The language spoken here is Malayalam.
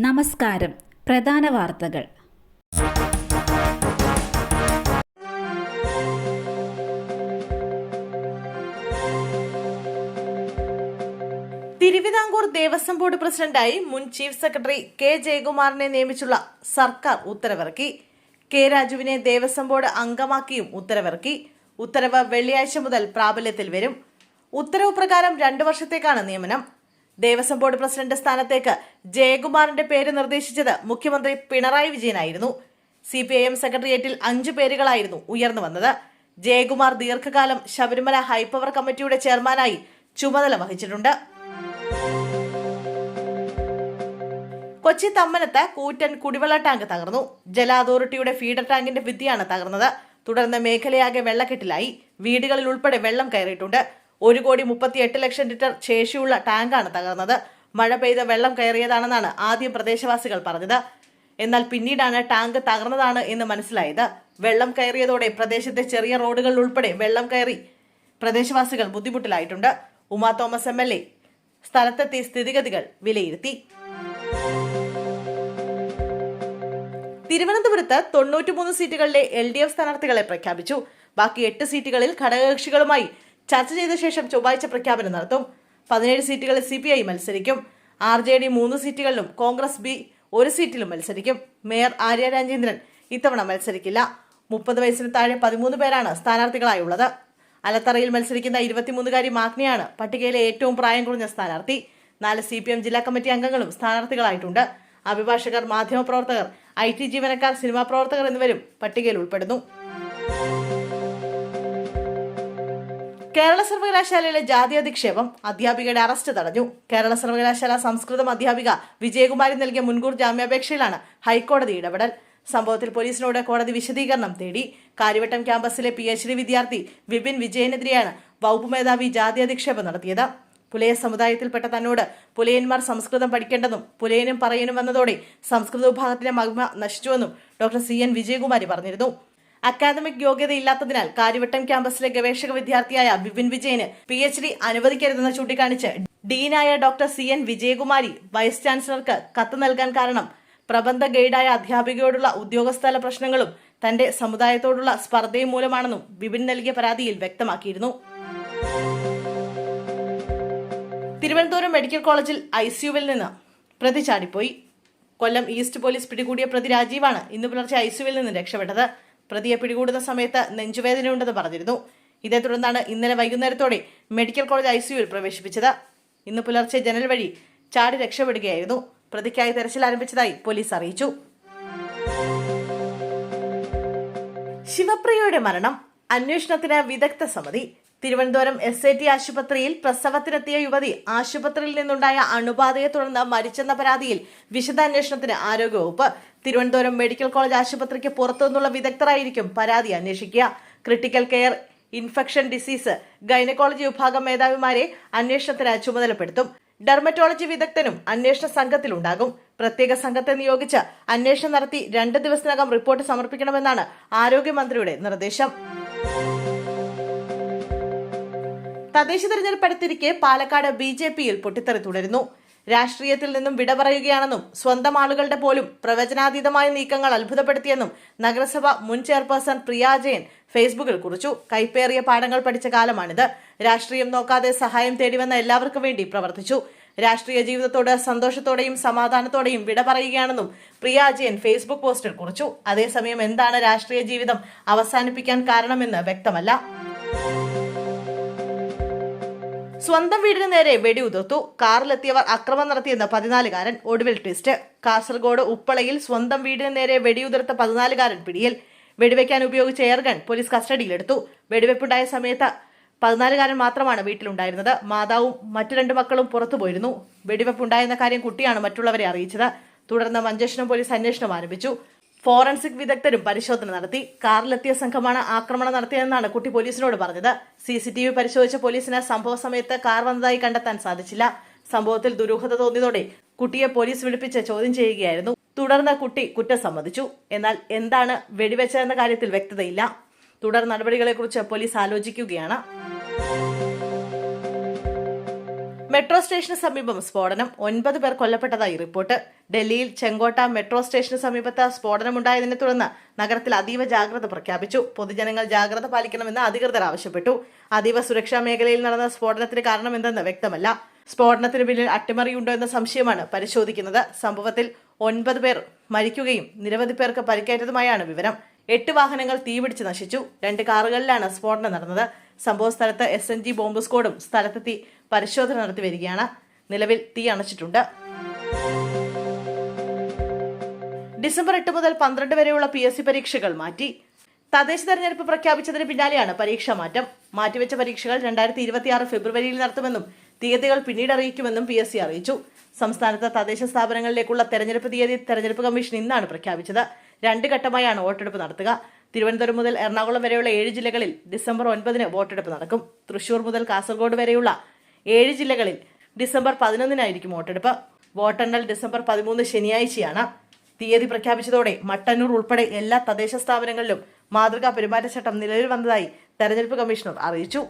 നമസ്കാരം. പ്രധാന വാർത്തകൾ. തിരുവിതാംകൂർ ദേവസ്വം ബോർഡ് പ്രസിഡന്റായി മുൻ ചീഫ് സെക്രട്ടറി കെ ജയകുമാറിനെ നിയമിച്ചുള്ള സർക്കാർ ഉത്തരവിറക്കി. കെ രാജുവിനെ ദേവസ്വം ബോർഡ് അംഗമാക്കിയും ഉത്തരവിറക്കി. ഉത്തരവ് വെള്ളിയാഴ്ച മുതൽ പ്രാബല്യത്തിൽ വരും. ഉത്തരവ് പ്രകാരം 2 വർഷത്തേക്കാണ് നിയമനം. ദേവസ്വം ബോർഡ് പ്രസിഡന്റ് സ്ഥാനത്തേക്ക് ജയകുമാറിന്റെ പേര് നിർദ്ദേശിച്ചത് മുഖ്യമന്ത്രി പിണറായി വിജയനായിരുന്നു. CPIM സെക്രട്ടേറിയറ്റിൽ 5 പേരുകളായിരുന്നു ഉയർന്നു വന്നത്. ജയകുമാർ ദീർഘകാലം ശബരിമല ഹൈപ്പവർ കമ്മിറ്റിയുടെ ചെയർമാനായി ചുമതല വഹിച്ചിട്ടുണ്ട്. കൊച്ചി തമ്മനത്ത് കൂറ്റൻ കുടിവെള്ള ടാങ്ക് തകർന്നു. ജല അതോറിറ്റിയുടെ ഫീഡർ ടാങ്കിന്റെ ഭിത്തിയാണ് തകർന്നത്. തുടർന്ന് മേഖലയാകെ വെള്ളക്കെട്ടിലായി. വീടുകളിൽ ഉൾപ്പെടെ വെള്ളം കയറിയിട്ടുണ്ട്. 1,38,00,000 ലിറ്റർ ശേഷിയുള്ള ടാങ്കാണ് തകർന്നത്. മഴ പെയ്ത വെള്ളം കയറിയതാണെന്നാണ് ആദ്യം പ്രദേശവാസികൾ പറഞ്ഞത്. എന്നാൽ പിന്നീടാണ് ടാങ്ക് തകർന്നതാണ് എന്ന് മനസ്സിലായത്. വെള്ളം കയറിയതോടെ പ്രദേശത്തെ ചെറിയ റോഡുകളിൽ ഉൾപ്പെടെ വെള്ളം കയറി പ്രദേശവാസികൾ ബുദ്ധിമുട്ടിലായിട്ടുണ്ട്. ഉമാ തോമസ് MLA സ്ഥലത്തെത്തി സ്ഥിതിഗതികൾ വിലയിരുത്തി. തിരുവനന്തപുരത്ത് 93 സീറ്റുകളിലെ LDF സ്ഥാനാർത്ഥികളെ പ്രഖ്യാപിച്ചു. ബാക്കി 8 സീറ്റുകളിൽ ഘടകകക്ഷികളുമായി ചർച്ച ചെയ്ത ശേഷം ചൊവ്വാഴ്ച പ്രഖ്യാപനം നടത്തും. 17 സീറ്റുകളിൽ CPI മത്സരിക്കും. RJD 3 സീറ്റുകളിലും കോൺഗ്രസ് B 1 സീറ്റിലും മത്സരിക്കും. മേയർ ആര്യ രാജേന്ദ്രൻ ഇത്തവണ മത്സരിക്കില്ല. 30 വയസ്സിന് താഴെ 13 പേരാണ് സ്ഥാനാർത്ഥികളായുള്ളത്. അലത്തറയിൽ മത്സരിക്കുന്ന 23-കാരി മാഗ്നിയാണ് പട്ടികയിലെ ഏറ്റവും പ്രായം കുറഞ്ഞ സ്ഥാനാർത്ഥി. 4 CPM ജില്ലാ കമ്മിറ്റി അംഗങ്ങളും സ്ഥാനാർത്ഥികളായിട്ടുണ്ട്. അഭിഭാഷകർ, മാധ്യമപ്രവർത്തകർ, IT ജീവനക്കാർ, സിനിമാ പ്രവർത്തകർ എന്നിവരും പട്ടികയിൽ ഉൾപ്പെടുന്നു. കേരള സർവകലാശാലയിലെ ജാതി അധിക്ഷേപം. അധ്യാപികയുടെ അറസ്റ്റ് തടഞ്ഞു. കേരള സർവകലാശാല സംസ്കൃതം അധ്യാപിക വിജയകുമാരി നൽകിയ മുൻകൂർ ജാമ്യാപേക്ഷയിലാണ് ഹൈക്കോടതി ഇടപെടൽ. സംഭവത്തിൽ പോലീസിനോട് കോടതി വിശദീകരണം തേടി. കാര്യവട്ടം ക്യാമ്പസിലെ PhD വിദ്യാർത്ഥി വിപിൻ വിജയനെതിരെയാണ് വകുപ്പ് മേധാവി ജാതി അധിക്ഷേപം നടത്തിയത്. പുലയ സമുദായത്തിൽപ്പെട്ട തന്നോട് പുലയന്മാർ സംസ്കൃതം പഠിക്കേണ്ടെന്നും പുലയനും പറയനും വന്നതോടെ സംസ്കൃത വിഭാഗത്തിന്റെ മഹിമ നശിച്ചുവെന്നും ഡോക്ടർ CN വിജയകുമാരി പറഞ്ഞിരുന്നു. അക്കാദമിക് യോഗ്യതയില്ലാത്തതിനാൽ കാര്യവട്ടം ക്യാമ്പസിലെ ഗവേഷക വിദ്യാർത്ഥിയായ വിപിൻ വിജയന് PhD അനുവദിക്കരുതെന്ന് ചൂണ്ടിക്കാണിച്ച് ഡീനായ ഡോക്ടർ CN വിജയകുമാരി വൈസ് ചാൻസലർക്ക് കത്ത് നൽകാൻ കാരണം പ്രബന്ധ ഗൈഡായ അധ്യാപികയോടുള്ള ഉദ്യോഗസ്ഥല പ്രശ്നങ്ങളും തന്റെ സമുദായത്തോടുള്ള സ്പർദ്ധയും മൂലമാണെന്നും വിപിൻ നൽകിയ പരാതിയിൽ വ്യക്തമാക്കിയിരുന്നു. തിരുവനന്തപുരം മെഡിക്കൽ കോളേജിൽ ICUവിൽ നിന്ന് പ്രതി ചാടിപ്പോയി. കൊല്ലം ഈസ്റ്റ് പോലീസ് പിടികൂടിയ പ്രതി രാജീവാണ് ഇന്ന് പുലർച്ചെ ICUവിൽ നിന്ന് രക്ഷപ്പെട്ടത്. പ്രതിയെ പിടികൂടുന്ന സമയത്ത് നെഞ്ചുവേദനയുണ്ടെന്ന് പറഞ്ഞിരുന്നു. ഇതേ തുടർന്നാണ് ഇന്നലെ വൈകുന്നേരത്തോടെ മെഡിക്കൽ കോളേജ് ICUവിൽ പ്രവേശിപ്പിച്ചത്. ഇന്ന് പുലർച്ചെ ജനൽ വഴി ചാടി രക്ഷപ്പെടുകയായിരുന്നു. പ്രതിക്കായി തെരച്ചിൽ ആരംഭിച്ചതായി പോലീസ് അറിയിച്ചു. ശിവപ്രിയയുടെ മരണം അന്വേഷണത്തിന് വിദഗ്ധ സമിതി. തിരുവനന്തപുരം SAT ആശുപത്രിയിൽ പ്രസവത്തിനെത്തിയ യുവതി ആശുപത്രിയിൽ നിന്നുണ്ടായ അണുബാധയെ തുടർന്ന് മരിച്ചെന്ന പരാതിയിൽ വിശദാന്വേഷണത്തിന് ആരോഗ്യവകുപ്പ്. തിരുവനന്തപുരം മെഡിക്കൽ കോളേജ് ആശുപത്രിക്ക് പുറത്തുനിന്നുള്ള വിദഗ്ധരായിരിക്കും പരാതി അന്വേഷിക്കുക. Critical care, infection disease, gynaecology വിഭാഗം മേധാവിമാരെ അന്വേഷണത്തിന് ചുമതലപ്പെടുത്തും. ഡെർമറ്റോളജി വിദഗ്ധനും അന്വേഷണ സംഘത്തിലുണ്ടാകും. പ്രത്യേക സംഘത്തെ നിയോഗിച്ച് അന്വേഷണം നടത്തി 2 ദിവസത്തിനകം റിപ്പോർട്ട് സമർപ്പിക്കണമെന്നാണ് ആരോഗ്യമന്ത്രിയുടെ നിർദ്ദേശം. തദ്ദേശ തെരഞ്ഞെടുപ്പ് അടുത്തിരിക്കെ പാലക്കാട് BJPയിൽ പൊട്ടിത്തെറി തുടരുന്നു. രാഷ്ട്രീയത്തിൽ നിന്നും വിട പറയുകയാണെന്നും സ്വന്തം ആളുകളുടെ പോലും പ്രവചനാതീതമായ നീക്കങ്ങൾ അത്ഭുതപ്പെടുത്തിയെന്നും നഗരസഭ മുൻ ചെയർപേഴ്സൺ പ്രിയ ജയൻ ഫേസ്ബുക്കിൽ കുറിച്ചു. കൈപ്പേറിയ പാഠങ്ങൾ പഠിച്ച കാലമാണിത്. രാഷ്ട്രീയം നോക്കാതെ സഹായം തേടിവന്ന എല്ലാവർക്കും വേണ്ടി പ്രവർത്തിച്ചു. രാഷ്ട്രീയ ജീവിതത്തോട് സന്തോഷത്തോടെയും സമാധാനത്തോടെയും വിട പറയുകയാണെന്നും പ്രിയ ജയൻ ഫേസ്ബുക്ക് പോസ്റ്റിൽ കുറിച്ചു. അതേസമയം എന്താണ് രാഷ്ട്രീയ ജീവിതം അവസാനിപ്പിക്കാൻ കാരണമെന്ന് വ്യക്തമല്ല. സ്വന്തം വീടിന് നേരെ വെടിയുതിർത്തു. കാറിലെത്തിയവർ അക്രമം നടത്തിയെന്ന് 14-കാരൻ. ഒടുവിൽ ട്വിസ്റ്റ്. കാസർഗോഡ് ഉപ്പളയിൽ സ്വന്തം വീടിന് നേരെ വെടിയുതിർത്ത 14-കാരൻ പിടിയിൽ. വെടിവെക്കാൻ ഉപയോഗിച്ച എയർഗൺ പോലീസ് കസ്റ്റഡിയിലെടുത്തു. വെടിവെപ്പുണ്ടായ സമയത്ത് 14-കാരൻ മാത്രമാണ് വീട്ടിലുണ്ടായിരുന്നത്. മാതാവും മറ്റു 2 മക്കളും പുറത്തുപോയിരുന്നു. വെടിവെപ്പുണ്ടായെന്ന കാര്യം കുട്ടിയാണ് മറ്റുള്ളവരെ അറിയിച്ചത്. തുടർന്ന് മഞ്ചേശ്വരം പോലീസ് അന്വേഷണം ആരംഭിച്ചു. ഫോറൻസിക് വിദഗ്ധരും പരിശോധന നടത്തി. കാറിലെത്തിയ സംഘമാണ് ആക്രമണം നടത്തിയതെന്നാണ് കുട്ടി പോലീസിനോട് പറഞ്ഞത്. CCTV പരിശോധിച്ച പോലീസിന് സംഭവ സമയത്ത് കാർ വന്നതായി കണ്ടെത്താൻ സാധിച്ചില്ല. സംഭവത്തിൽ ദുരൂഹത തോന്നിയതോടെ കുട്ടിയെ പോലീസ് വിളിപ്പിച്ച് ചോദ്യം ചെയ്യുകയായിരുന്നു. തുടർന്ന് കുട്ടി കുറ്റം സമ്മതിച്ചു. എന്നാൽ എന്താണ് വെടിവെച്ചതെന്ന കാര്യത്തിൽ വ്യക്തതയില്ല. തുടർ നടപടികളെക്കുറിച്ച് പോലീസ് ആലോചിക്കുകയാണ്. മെട്രോ സ്റ്റേഷന് സമീപം സ്ഫോടനം, 9 പേർ കൊല്ലപ്പെട്ടതായി റിപ്പോർട്ട്. ഡൽഹിയിൽ ചെങ്കോട്ട മെട്രോ സ്റ്റേഷന് സമീപത്ത് സ്ഫോടനമുണ്ടായതിനെ തുടർന്ന് നഗരത്തിൽ അതീവ ജാഗ്രത പ്രഖ്യാപിച്ചു. പൊതുജനങ്ങൾ ജാഗ്രത പാലിക്കണമെന്ന് അധികൃതർ ആവശ്യപ്പെട്ടു. അതീവ സുരക്ഷാ മേഖലയിൽ നടന്ന സ്ഫോടനത്തിന് കാരണമെന്തെന്ന് വ്യക്തമല്ല. സ്ഫോടനത്തിന് പിന്നിൽ അട്ടിമറിയുണ്ടോ എന്ന സംശയമാണ് പരിശോധിക്കുന്നത്. സംഭവത്തിൽ 9 പേർ മരിക്കുകയും നിരവധി പേർക്ക് പരിക്കേറ്റതുമായാണ് വിവരം. 8 വാഹനങ്ങൾ തീപിടിച്ച് നശിച്ചു. 2 കാറുകളിലാണ് സ്ഫോടനം നടന്നത്. സംഭവ സ്ഥലത്ത് SNG ബോംബ് സ്ക്വാഡും സ്ഥലത്തെത്തി പരിശോധന നടത്തി വരികയാണ്. നിലവിൽ തീ അണച്ചിട്ടുണ്ട്. ഡിസംബർ 8 മുതൽ 12 വരെയുള്ള PSC പരീക്ഷകൾ മാറ്റി. തദ്ദേശ തെരഞ്ഞെടുപ്പ് പ്രഖ്യാപിച്ചതിന് പിന്നാലെയാണ് പരീക്ഷാ മാറ്റം. മാറ്റിവെച്ച പരീക്ഷകൾ 2026 ഫെബ്രുവരിയിൽ നടത്തുമെന്നും തീയതികൾ പിന്നീട് അറിയിക്കുമെന്നും PSC അറിയിച്ചു. സംസ്ഥാനത്ത് തദ്ദേശ സ്ഥാപനങ്ങളിലേക്കുള്ള തെരഞ്ഞെടുപ്പ് തീയതി തെരഞ്ഞെടുപ്പ് കമ്മീഷൻ ഇന്നാണ് പ്രഖ്യാപിച്ചത്. 2 ഘട്ടമായാണ് വോട്ടെടുപ്പ് നടത്തുക. തിരുവനന്തപുരം മുതൽ എറണാകുളം വരെയുള്ള 7 ജില്ലകളിൽ ഡിസംബർ 9 വോട്ടെടുപ്പ് നടക്കും. തൃശൂർ മുതൽ കാസർഗോഡ് വരെയുള്ള 7 ജില്ലകളിൽ ഡിസംബർ 11 വോട്ടെടുപ്പ്. വോട്ടെണ്ണൽ ഡിസംബർ 13 ശനിയാഴ്ചയാണ്. തീയതി പ്രഖ്യാപിച്ചതോടെ മട്ടന്നൂർ ഉൾപ്പെടെ എല്ലാ തദ്ദേശ സ്ഥാപനങ്ങളിലും മാതൃകാ പെരുമാറ്റച്ചട്ടം നിലവിൽ വന്നതായി തെരഞ്ഞെടുപ്പ് കമ്മീഷണർ അറിയിച്ചു.